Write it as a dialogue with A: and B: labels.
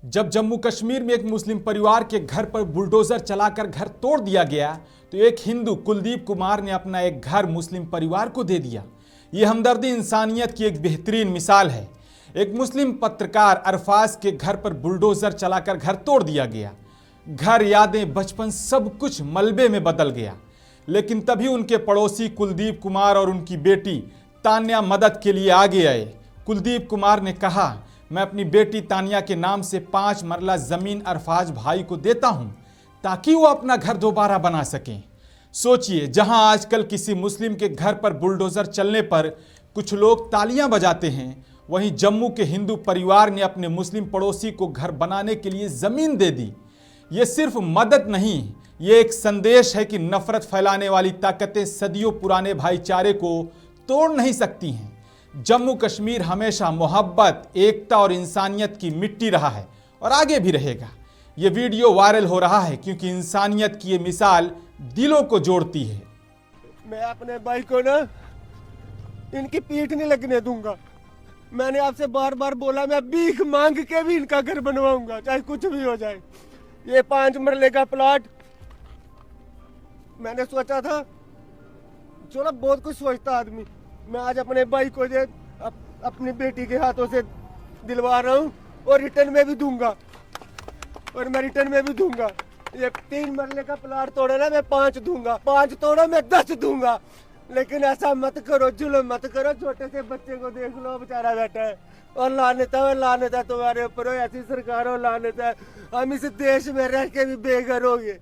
A: जब जम्मू कश्मीर में एक मुस्लिम परिवार के घर पर बुलडोजर चलाकर घर तोड़ दिया गया तो एक हिंदू कुलदीप कुमार ने अपना एक घर मुस्लिम परिवार को दे दिया। ये हमदर्दी इंसानियत की एक बेहतरीन मिसाल है। एक मुस्लिम पत्रकार अरफाज के घर पर बुलडोजर चलाकर घर तोड़ दिया गया। घर, यादें, बचपन सब कुछ मलबे में बदल गया। लेकिन तभी उनके पड़ोसी कुलदीप कुमार और उनकी बेटी तान्या मदद के लिए आगे आए। कुलदीप कुमार ने कहा, मैं अपनी बेटी तान्या के नाम से 5 मरला ज़मीन अरफाज भाई को देता हूं ताकि वो अपना घर दोबारा बना सकें। सोचिए, जहां आजकल किसी मुस्लिम के घर पर बुलडोजर चलने पर कुछ लोग तालियां बजाते हैं, वहीं जम्मू के हिंदू परिवार ने अपने मुस्लिम पड़ोसी को घर बनाने के लिए ज़मीन दे दी। ये सिर्फ मदद नहीं, ये एक संदेश है कि नफरत फैलाने वाली ताकतें सदियों पुराने भाईचारे को तोड़ नहीं सकती हैं। जम्मू कश्मीर हमेशा मोहब्बत, एकता और इंसानियत की मिट्टी रहा है और आगे भी रहेगा। ये वीडियो वायरल हो रहा है क्योंकि इंसानियत की ये मिसाल दिलों को जोड़ती है।
B: मैं अपने भाई को ना इनकी पीठ नहीं लगने दूंगा। मैंने आपसे बार बार बोला, मैं भीख मांग के भी इनका घर बनवाऊंगा, चाहे कुछ भी हो जाए। ये 5 मरले का प्लॉट मैंने सोचा था, चलो बहुत कुछ सोचता आदमी, मैं आज अपने भाई को अपनी बेटी के हाथों से दिलवा रहा हूँ और रिटर्न में भी दूंगा, और मैं रिटर्न में भी दूंगा। ये 3 मरले का प्लॉट तोड़ा ना, मैं 5 दूंगा, 5 तोड़ा मैं 10 दूंगा। लेकिन ऐसा मत करो, जुल्म मत करो। छोटे से बच्चे को देख लो, बेचारा बैठा है, और लानत है तुम्हारे ऊपर, ऐसी सरकार हो, लानत है। हम इस देश में रह के भी बेघर हो गए।